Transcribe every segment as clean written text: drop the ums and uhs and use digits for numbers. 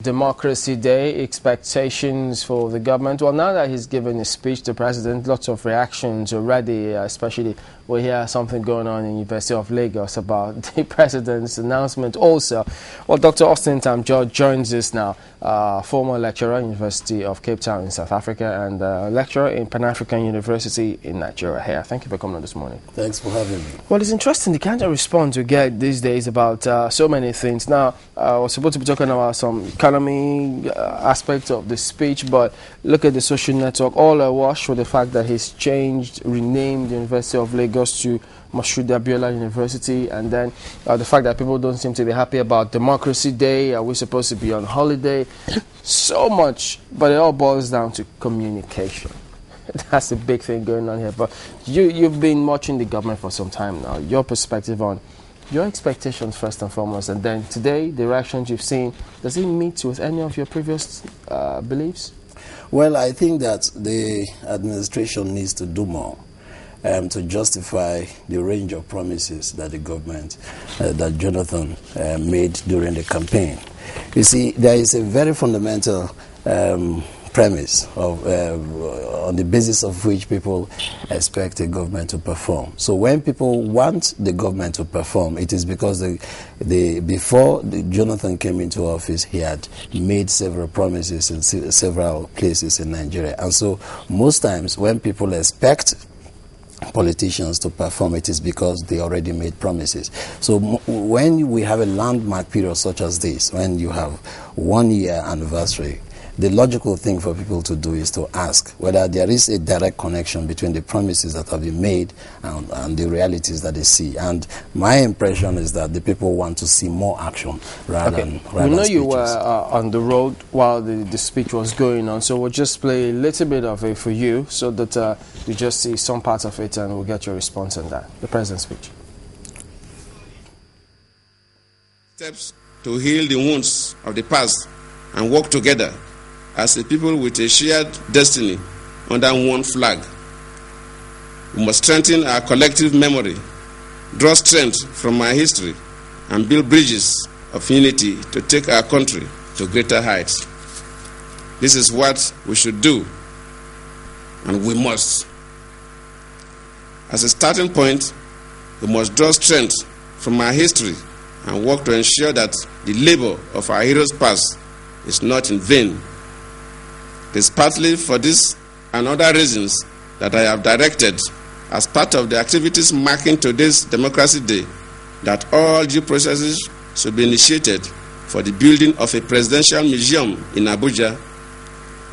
Democracy Day, expectations for the government. Well, now that he's given a speech to the president, lots of reactions already, especially we hear something going on in University of Lagos about the president's announcement also. Well, Dr. Austin Tam George joins us now, former lecturer, University of Cape Town in South Africa, and lecturer in Pan-African University in Nigeria here. Thank you for coming on this morning. Thanks for having me. Well, it's interesting the kind of response we get these days about so many things. Now, we're supposed to be talking about some economy aspects of the speech, but look at the social network, all awash with the fact that he's changed, renamed the University of Lagos to Moshood Abiola University, and then the fact that people don't seem to be happy about Democracy Day. Are we supposed to be on holiday? So much, but it all boils down to communication. That's the big thing going on here. But you've been watching the government for some time now. Your perspective on your expectations first and foremost, and then today, the reactions you've seen, does it meet with any of your previous beliefs? Well, I think that the administration needs to do more to justify the range of promises that the government, that Jonathan made during the campaign. You see, there is a very fundamental premise of, on the basis of which people expect the government to perform. So when people want the government to perform, it is because before Jonathan came into office, he had made several promises in several places in Nigeria. And so most times when people expect politicians to perform, it is because they already made promises. So when we have a landmark period such as this, when you have 1 year anniversary, the logical thing for people to do is to ask whether there is a direct connection between the promises that have been made and the realities that they see. And my impression is that the people want to see more action rather than speeches. We know you were on the road while the speech was going on, so we'll just play a little bit of it for you so that you just see some parts of it and we'll get your response on that. The president's speech. Steps to heal the wounds of the past and work together as a people with a shared destiny under one flag. We must strengthen our collective memory, draw strength from our history, and build bridges of unity to take our country to greater heights. This is what we should do, and we must. As a starting point, we must draw strength from our history and work to ensure that the labor of our heroes past is not in vain. It is partly for this and other reasons that I have directed, as part of the activities marking today's Democracy Day, that all due processes should be initiated for the building of a presidential museum in Abuja,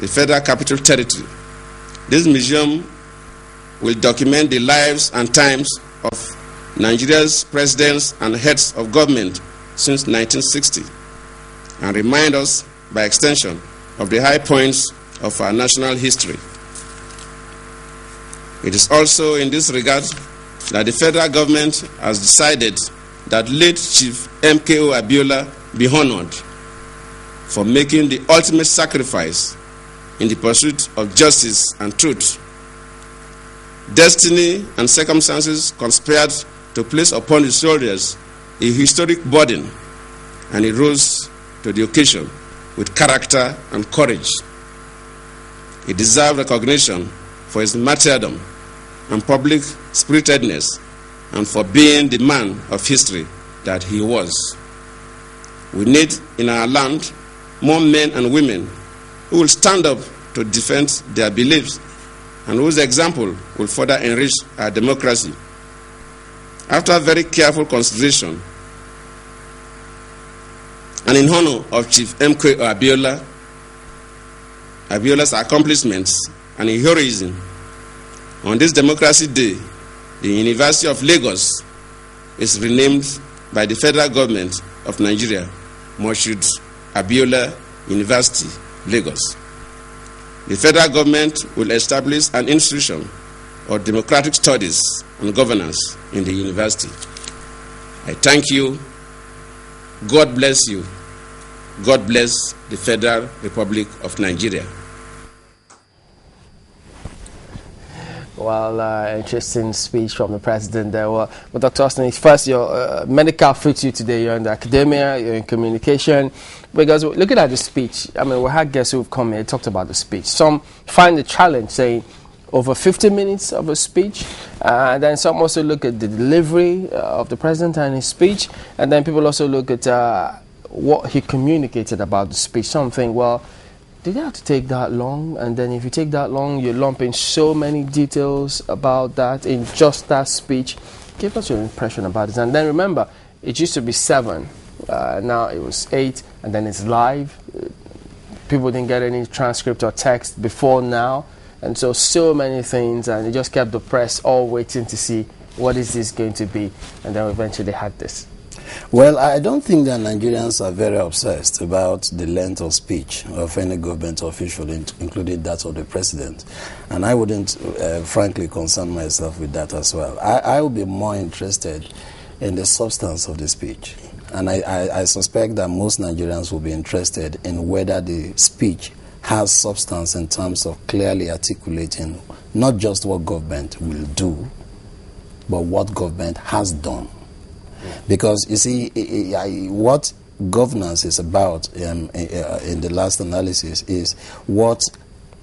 the Federal Capital Territory. This museum will document the lives and times of Nigeria's presidents and heads of government since 1960 and remind us, by extension, of the high points of our national history. It is also in this regard that the federal government has decided that late Chief MKO Abiola be honored for making the ultimate sacrifice in the pursuit of justice and truth. Destiny and circumstances conspired to place upon his shoulders a historic burden, and he rose to the occasion with character and courage. He deserved recognition for his martyrdom and public spiritedness and for being the man of history that he was. We need in our land more men and women who will stand up to defend their beliefs and whose example will further enrich our democracy. After very careful consideration, and in honor of Chief MK Abiola's accomplishments and heroism, on this Democracy Day, the University of Lagos is renamed by the federal government of Nigeria, Moshood Abiola University, Lagos. The federal government will establish an institution of democratic studies and governance in the university. I thank you. God bless you. God bless the Federal Republic of Nigeria. Well, interesting speech from the president there. Well, Dr. Austin, first, your medical fits you today. You're in the academia, you're in communication. Because looking at the speech, I mean, we had guests who've come here, talked about the speech. Some find the challenge, saying over 50 minutes of a speech. And then some also look at the delivery of the president and his speech. And then people also look at what he communicated about the speech. Some think, well, did it have to take that long? And then if you take that long, you lump in so many details about that in just that speech. Give us your impression about it. And then remember, it used to be 7. Now it was 8, and then it's live. People didn't get any transcript or text before now. And so many things, and it just kept the press all waiting to see what is this going to be. And then eventually they had this. Well, I don't think that Nigerians are very obsessed about the length of speech of any government official, including that of the president. And I wouldn't, frankly, concern myself with that as well. I would be more interested in the substance of the speech. And I suspect that most Nigerians will be interested in whether the speech has substance in terms of clearly articulating not just what government will do, but what government has done. Because, you see, what governance is about in the last analysis is what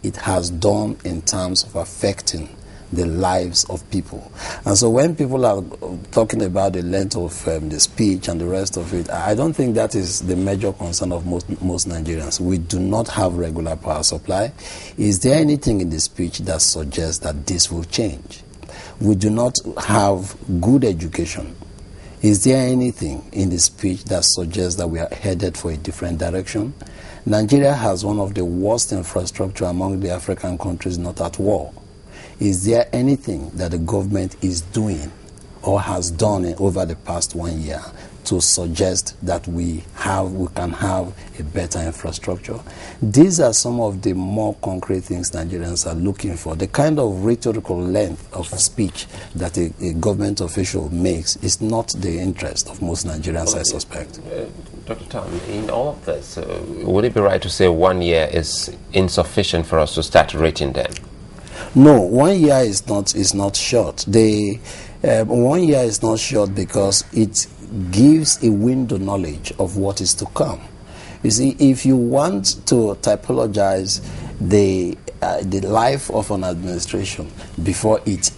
it has done in terms of affecting the lives of people. And so when people are talking about the length of the speech and the rest of it, I don't think that is the major concern of most Nigerians. We do not have regular power supply. Is there anything in the speech that suggests that this will change? We do not have good education. Is there anything in the speech that suggests that we are headed for a different direction? Nigeria has one of the worst infrastructure among the African countries not at war. Is there anything that the government is doing or has done over the past 1 year to suggest that we can have a better infrastructure? These are some of the more concrete things Nigerians are looking for. The kind of rhetorical length of speech that a government official makes is not the interest of most Nigerians, I suspect. Dr. Tam, in all of this, would it be right to say 1 year is insufficient for us to start rating them? No, 1 year is not short. 1 year is not short because it gives a window knowledge of what is to come. You see, if you want to typologize the life of an administration before it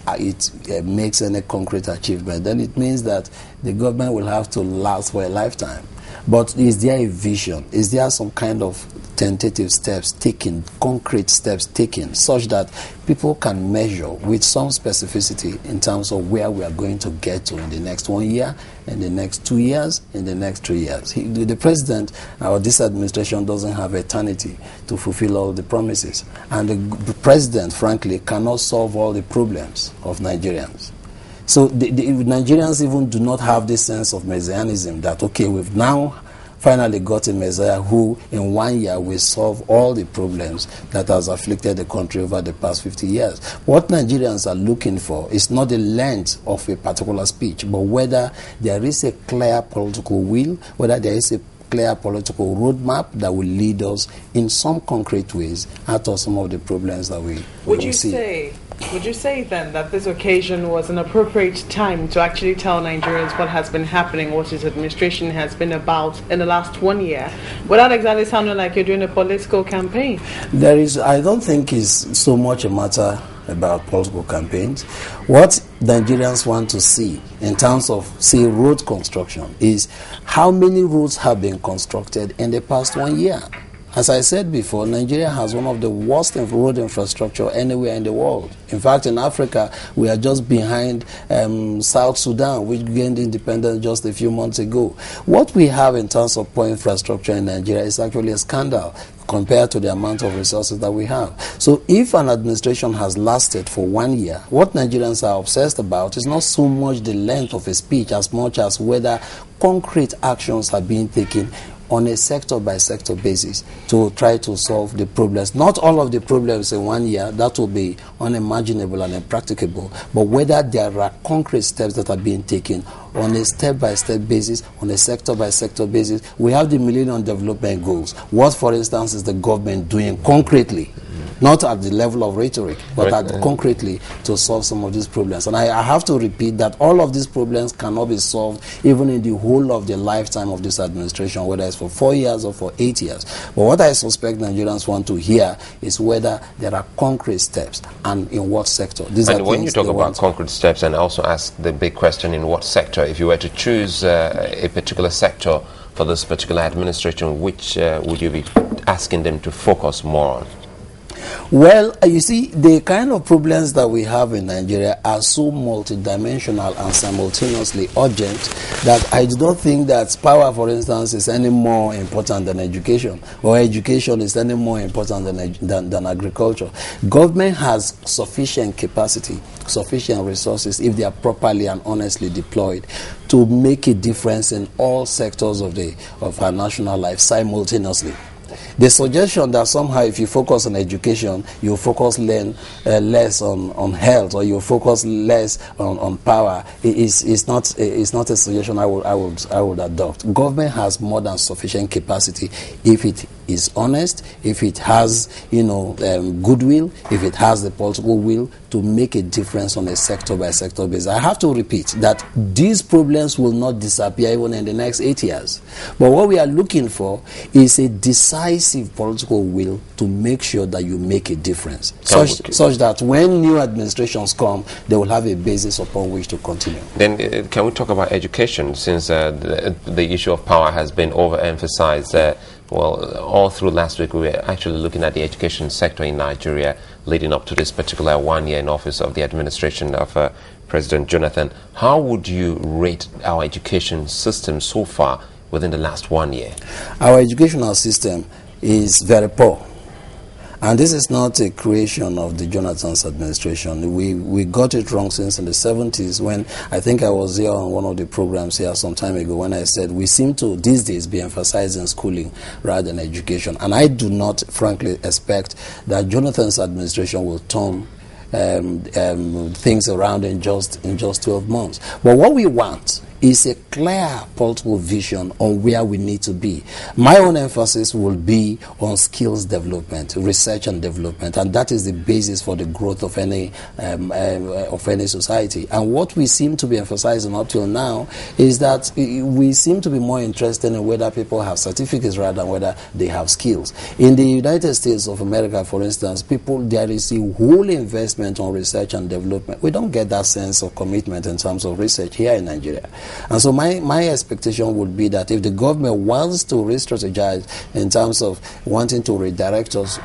makes any concrete achievement, then it means that the government will have to last for a lifetime. But is there a vision? Is there some kind of tentative steps taken, concrete steps taken, such that people can measure with some specificity in terms of where we are going to get to in the next 1 year, in the next 2 years, in the next 3 years? The president or this administration doesn't have eternity to fulfill all the promises. And the president, frankly, cannot solve all the problems of Nigerians. So the Nigerians even do not have this sense of messianism that, okay, we've now finally got a messiah who in 1 year will solve all the problems that has afflicted the country over the past 50 years. What Nigerians are looking for is not the length of a particular speech, but whether there is a clear political will, whether there is a clear political roadmap that will lead us in some concrete ways out of some of the problems that we see. Would you say then that this occasion was an appropriate time to actually tell Nigerians what has been happening, what his administration has been about in the last 1 year, without exactly sounding like you're doing a political campaign? I don't think it's so much a matter about political campaigns. What Nigerians want to see in terms of, say, road construction is how many roads have been constructed in the past 1 year. As I said before, Nigeria has one of the worst road infrastructure anywhere in the world. In fact, in Africa, we are just behind South Sudan, which gained independence just a few months ago. What we have in terms of poor infrastructure in Nigeria is actually a scandal compared to the amount of resources that we have. So if an administration has lasted for 1 year, what Nigerians are obsessed about is not so much the length of a speech as much as whether concrete actions are being taken on a sector-by-sector basis to try to solve the problems. Not all of the problems in 1 year, that will be unimaginable and impracticable, but whether there are concrete steps that are being taken on a step-by-step basis, on a sector-by-sector basis. We have the Millennium Development Goals. What, for instance, is the government doing concretely not at the level of rhetoric, but concretely to solve some of these problems. And I have to repeat that all of these problems cannot be solved even in the whole of the lifetime of this administration, whether it's for 4 years or for 8 years. But what I suspect Nigerians want to hear is whether there are concrete steps and in what sector. And when you talk about concrete steps, and also ask the big question, in what sector, if you were to choose a particular sector for this particular administration, which would you be asking them to focus more on? Well, you see, the kind of problems that we have in Nigeria are so multidimensional and simultaneously urgent that I do not think that power, for instance, is any more important than education, or education is any more important than agriculture. Government has sufficient capacity, sufficient resources, if they are properly and honestly deployed, to make a difference in all sectors of our national life simultaneously. The suggestion that somehow if you focus on education, you focus less on health, or you focus less on power, is not a suggestion I would adopt. Government has more than sufficient capacity if it is honest, if it has goodwill, if it has the political will to make a difference on a sector by sector basis. I have to repeat that these problems will not disappear even in the next 8 years. But what we are looking for is a decisive political will to make sure that you make a difference, such that when new administrations come, they will have a basis upon which to continue. Then can we talk about education, since the issue of power has been overemphasized? Well, all through last week, we were actually looking at the education sector in Nigeria leading up to this particular 1 year in office of the administration of President Jonathan. How would you rate our education system so far within the last 1 year? Our educational system is very poor. And this is not a creation of the Jonathan's administration. We got it wrong since in the 70s, when I think I was here on one of the programs here some time ago, when I said we seem to these days be emphasizing schooling rather than education. And I do not frankly expect that Jonathan's administration will turn things around in just 12 months. But what we want is a clear political vision on where we need to be. My own emphasis will be on skills development, research and development, and that is the basis for the growth of any society. And what we seem to be emphasizing up till now is that we seem to be more interested in whether people have certificates rather than whether they have skills. In the United States of America, for instance, there is a whole investment on research and development. We don't get that sense of commitment in terms of research here in Nigeria. And so my expectation would be that if the government wants to re-strategize in terms of wanting to redirect us,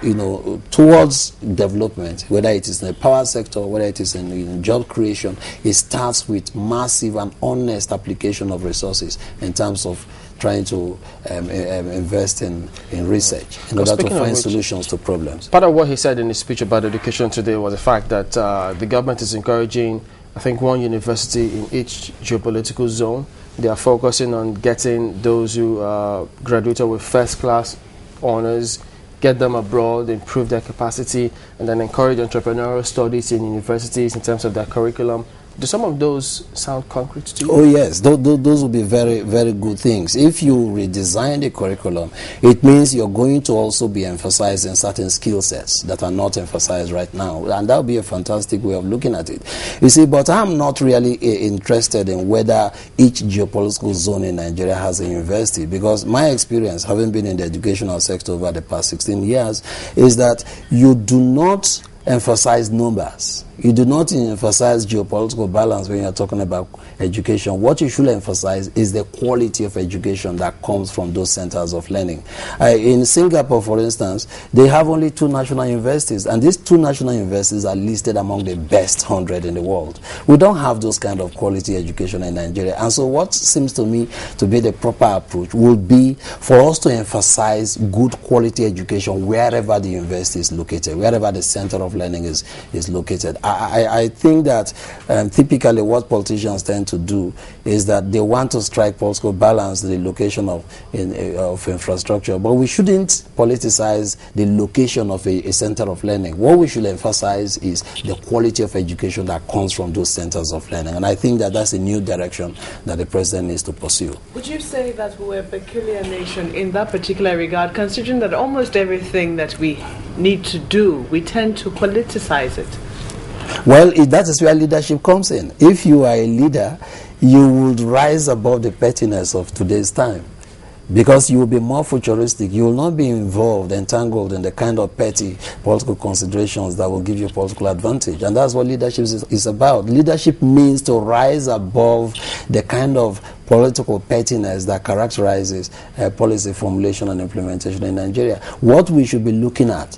towards development, whether it is in the power sector, whether it is in job creation, it starts with massive and honest application of resources in terms of trying to invest in research in order to find solutions to problems. Part of what he said in his speech about education today was the fact that the government is encouraging, I think, one university in each geopolitical zone. They are focusing on getting those who graduated with first-class honors, get them abroad, improve their capacity, and then encourage entrepreneurial studies in universities in terms of their curriculum. Do some of those sound concrete to you? Oh yes, those will be very, very good things. If you redesign the curriculum, it means you're going to also be emphasizing certain skill sets that are not emphasized right now, and that would be a fantastic way of looking at it. You see, but I'm not really interested in whether each geopolitical zone in Nigeria has a university, because my experience, having been in the educational sector over the past 16 years, is that you do not emphasize numbers. You do not emphasize geopolitical balance when you're talking about education. What you should emphasize is the quality of education that comes from those centers of learning. In Singapore, for instance, they have only 2 national universities, and these 2 national universities are listed among the best 100 in the world. We don't have those kind of quality education in Nigeria. And so what seems to me to be the proper approach would be for us to emphasize good quality education wherever the university is located, wherever the center of learning is located. I think that typically what politicians tend to do is that they want to strike political balance the location of infrastructure, but we shouldn't politicize the location of a center of learning. What we should emphasize is the quality of education that comes from those centers of learning, and I think that that's a new direction that the president needs to pursue. Would you say that we're a peculiar nation in that particular regard, considering that almost everything that we need to do, we tend to politicize it? Well, that is where leadership comes in. If you are a leader, you would rise above the pettiness of today's time, because you will be more futuristic. You will not be entangled in the kind of petty political considerations that will give you political advantage. And that's what leadership is about. Leadership means to rise above the kind of political pettiness that characterizes policy formulation and implementation in Nigeria. What we should be looking at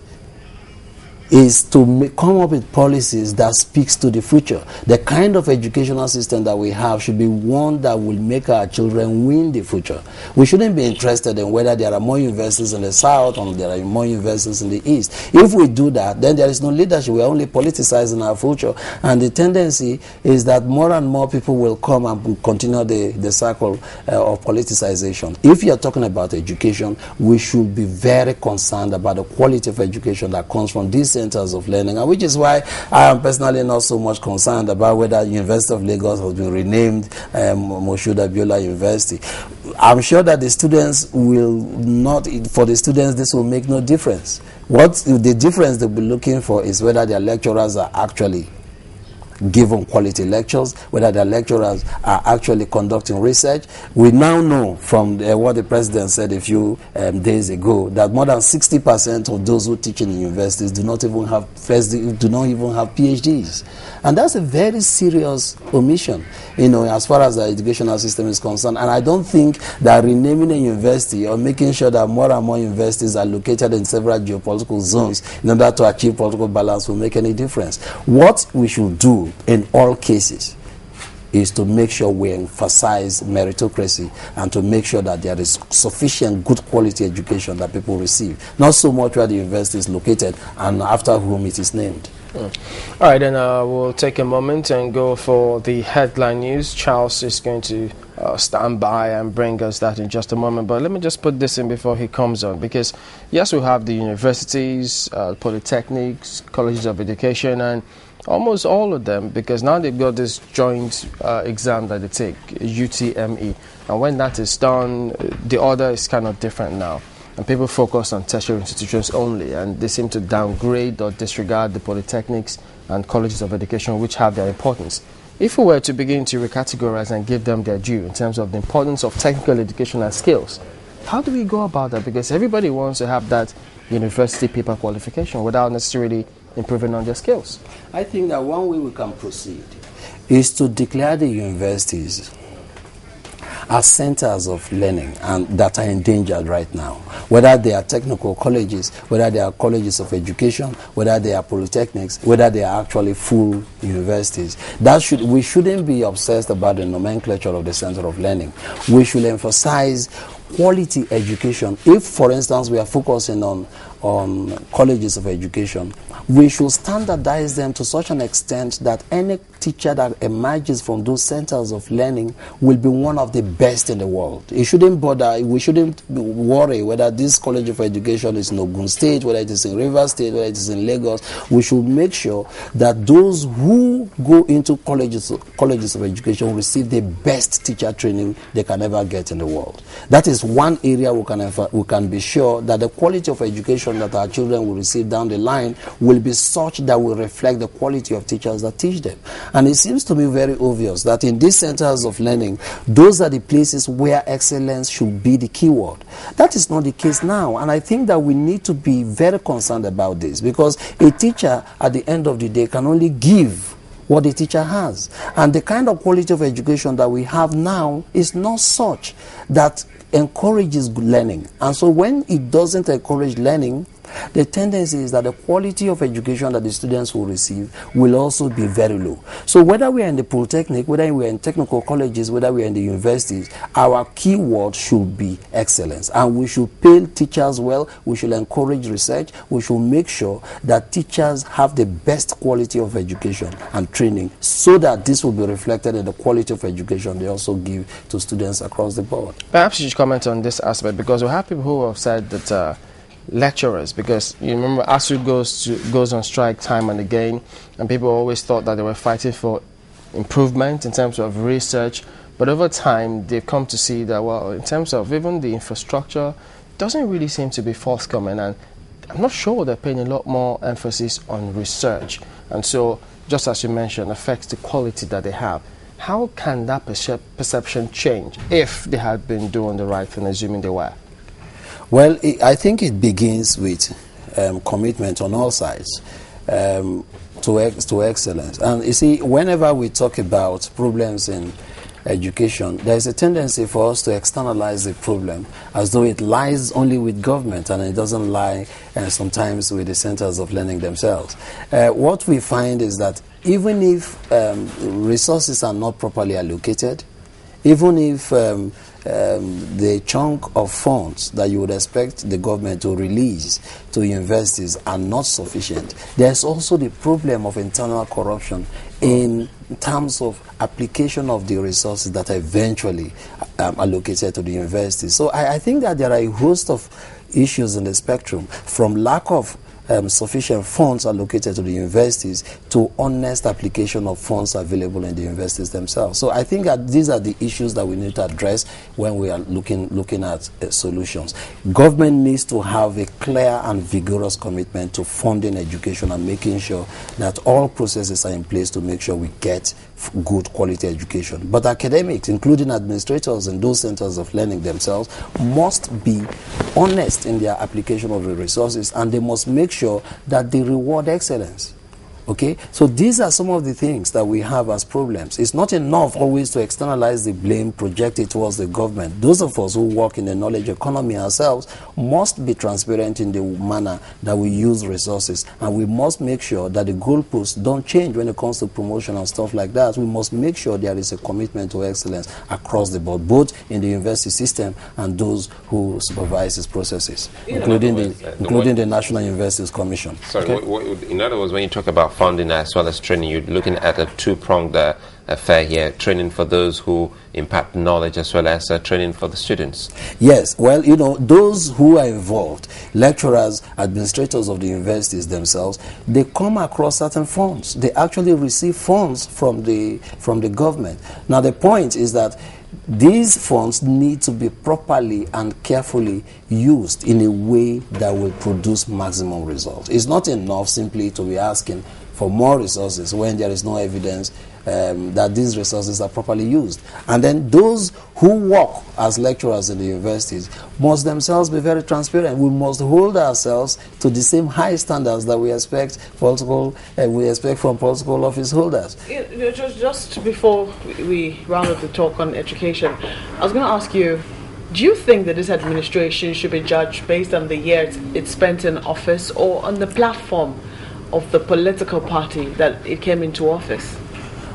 is to come up with policies that speaks to the future. The kind of educational system that we have should be one that will make our children win the future. We shouldn't be interested in whether there are more universities in the south or there are more universities in the east. If we do that, then there is no leadership. We are only politicizing our future. And the tendency is that more and more people will come and continue the cycle of politicization. If you are talking about education, we should be very concerned about the quality of education that comes from these centers of learning, and which is why I am personally not so much concerned about whether University of Lagos has been renamed Moshood Abiola University. I'm sure that the students will not, for the students this will make no difference. What the difference they'll be looking for is whether their lecturers are actually given quality lectures, whether the lecturers are actually conducting research. We now know from what the president said a few days ago that more than 60% of those who teach in universities do not even have PhDs, and that's a very serious omission, as far as the educational system is concerned. And I don't think that renaming a university or making sure that more and more universities are located in several geopolitical zones in order to achieve political balance will make any difference. What we should do in all cases is to make sure we emphasize meritocracy and to make sure that there is sufficient good quality education that people receive, not so much where the university is located and after whom it is named. All right, then we'll take a moment and go for the headline news. Charles is going to stand by and bring us that in just a moment, but let me just put this in before he comes on, because yes, we have the universities, polytechnics, colleges of education, and almost all of them, because now they've got this joint exam that they take, UTME, and when that is done, the order is kind of different now, and people focus on tertiary institutions only, and they seem to downgrade or disregard the polytechnics and colleges of education, which have their importance. If we were to begin to recategorize and give them their due in terms of the importance of technical education and skills, how do we go about that? Because everybody wants to have that university paper qualification without necessarily improving on their skills. I think that one way we can proceed is to declare the universities as centers of learning and that are endangered right now, whether they are technical colleges, whether they are colleges of education, whether they are polytechnics, whether they are actually full universities. We shouldn't be obsessed about the nomenclature of the center of learning. We should emphasize quality education. If, for instance, we are focusing on colleges of education, we should standardize them to such an extent that any teacher that emerges from those centers of learning will be one of the best in the world. We shouldn't worry whether this college of education is in Ogun State, whether it is in Rivers State, whether it is in Lagos. We should make sure that those who go into colleges of education receive the best teacher training they can ever get in the world. That is one area we can be sure that the quality of education that our children will receive down the line will be such that will reflect the quality of teachers that teach them. And it seems to me very obvious that in these centers of learning, those are the places where excellence should be the keyword. That is not the case now, and I think that we need to be very concerned about this, because a teacher at the end of the day can only give what the teacher has, and the kind of quality of education that we have now is not such that encourages good learning. And so when it doesn't encourage learning, the tendency is that the quality of education that the students will receive will also be very low. So whether we are in the polytechnic, whether we are in technical colleges, whether we are in the universities, our key word should be excellence. And we should pay teachers well, we should encourage research, we should make sure that teachers have the best quality of education and training, so that this will be reflected in the quality of education they also give to students across the board. Perhaps you should comment on this aspect, because we have people who have said that lecturers, because you remember ASU goes on strike time and again, and people always thought that they were fighting for improvement in terms of research, but over time they've come to see that, well, in terms of even the infrastructure, doesn't really seem to be forthcoming, and I'm not sure they're paying a lot more emphasis on research, and so, just as you mentioned, affects the quality that they have. How can that perception change if they had been doing the right thing, assuming they were? Well, I think it begins with commitment on all sides to excellence. And you see, whenever we talk about problems in education, there is a tendency for us to externalize the problem as though it lies only with government, and it doesn't lie sometimes with the centers of learning themselves. What we find is that even if resources are not properly allocated, even if the chunk of funds that you would expect the government to release to universities are not sufficient, there's also the problem of internal corruption in terms of application of the resources that are eventually allocated to the universities. So I think that there are a host of issues in the spectrum, from lack of sufficient funds allocated to the universities to honest application of funds available in the universities themselves. So I think that these are the issues that we need to address when we are looking at solutions. Government needs to have a clear and vigorous commitment to funding education and making sure that all processes are in place to make sure we get good quality education. But academics, including administrators and those centers of learning themselves, must be honest in their application of the resources, and they must make sure that they reward excellence. Okay, so these are some of the things that we have as problems. It's not enough always to externalize the blame, project it towards the government. Those of us who work in the knowledge economy ourselves must be transparent in the manner that we use resources, and we must make sure that the goalposts don't change when it comes to promotion and stuff like that. We must make sure there is a commitment to excellence across the board, both in the university system and those who supervise its processes, including the National Universities Commission. Sorry, in other words, when you talk about funding as well as training, you're looking at a two-pronged affair here: training for those who impart knowledge as well as training for the students. Yes, well, you know, those who are involved, lecturers, administrators of the universities themselves, they come across certain funds. They actually receive funds from the government. Now, the point is that these funds need to be properly and carefully used in a way that will produce maximum results. It's not enough simply to be asking for more resources when there is no evidence that these resources are properly used. And then those who work as lecturers in the universities must themselves be very transparent. We must hold ourselves to the same high standards that we expect from political office holders. Just before we round up the talk on education, I was going to ask you, do you think that this administration should be judged based on the years it spent in office, or on the platform of the political party that it came into office?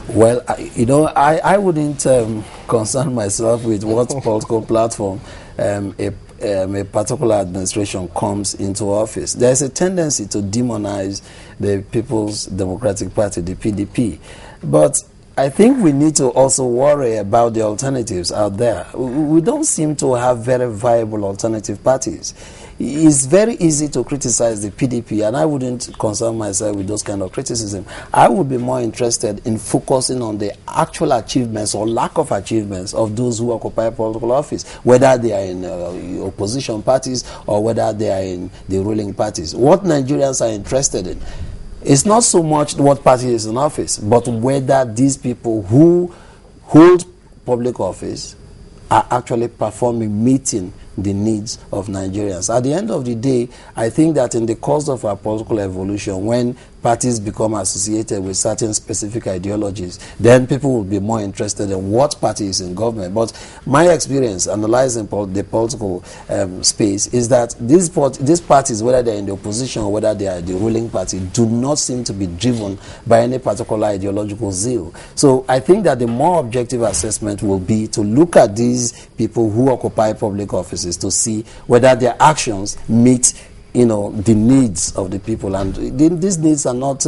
Well, I wouldn't concern myself with what political platform a particular administration comes into office. There's a tendency to demonize the People's Democratic Party, the PDP. But I think we need to also worry about the alternatives out there. We don't seem to have very viable alternative parties. It's very easy to criticize the PDP, and I wouldn't concern myself with those kind of criticism. I would be more interested in focusing on the actual achievements or lack of achievements of those who occupy political office, whether they are in opposition parties or whether they are in the ruling parties. What Nigerians are interested in is not so much what party is in office, but whether these people who hold public office are actually meeting the needs of Nigerians. At the end of the day, I think that in the course of our political evolution, when parties become associated with certain specific ideologies, then people will be more interested in what party is in government. But my experience analyzing the political space is that these parties, whether they're in the opposition or whether they are the ruling party, do not seem to be driven by any particular ideological zeal. So I think that the more objective assessment will be to look at these people who occupy public offices to see whether their actions meet the needs of the people, and these needs are not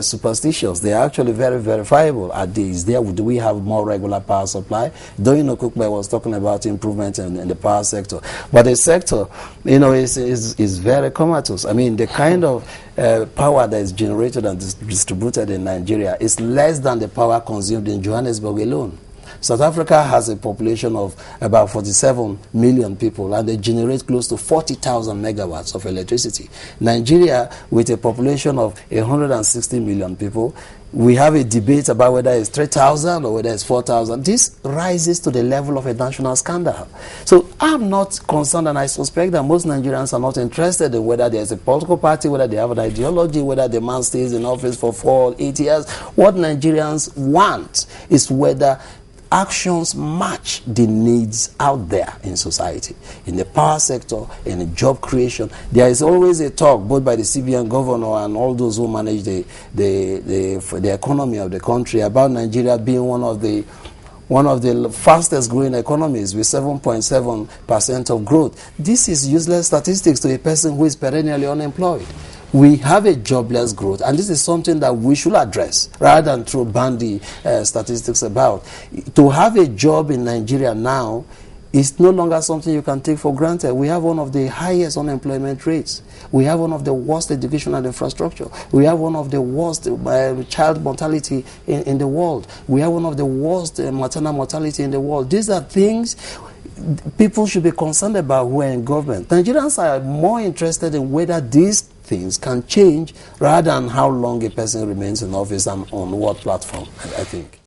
superstitious. They are actually very verifiable. Do we have more regular power supply? Kukbe was talking about improvement in the power sector, but the sector, is very comatose. I mean, the kind of power that is generated and distributed in Nigeria is less than the power consumed in Johannesburg alone. South Africa has a population of about 47 million people, and they generate close to 40,000 megawatts of electricity. Nigeria, with a population of 160 million people, we have a debate about whether it's 3,000 or whether it's 4,000. This rises to the level of a national scandal. So I'm not concerned, and I suspect that most Nigerians are not interested in whether there's a political party, whether they have an ideology, whether the man stays in office for 4 or 8 years. What Nigerians want is whether actions match the needs out there in society, in the power sector, in the job creation. There is always a talk, both by the CBN governor and all those who manage the economy of the country, about Nigeria being one of the fastest growing economies with 7.7% of growth. This is useless statistics to a person who is perennially unemployed. We have a jobless growth, and this is something that we should address rather than throw bandy statistics about. To have a job in Nigeria now is no longer something you can take for granted. We have one of the highest unemployment rates. We have one of the worst educational infrastructure. We have one of the worst child mortality in the world. We have one of the worst maternal mortality in the world. These are things people should be concerned about who are in government. Nigerians are more interested in whether these things can change rather than how long a person remains in office and on what platform, I think.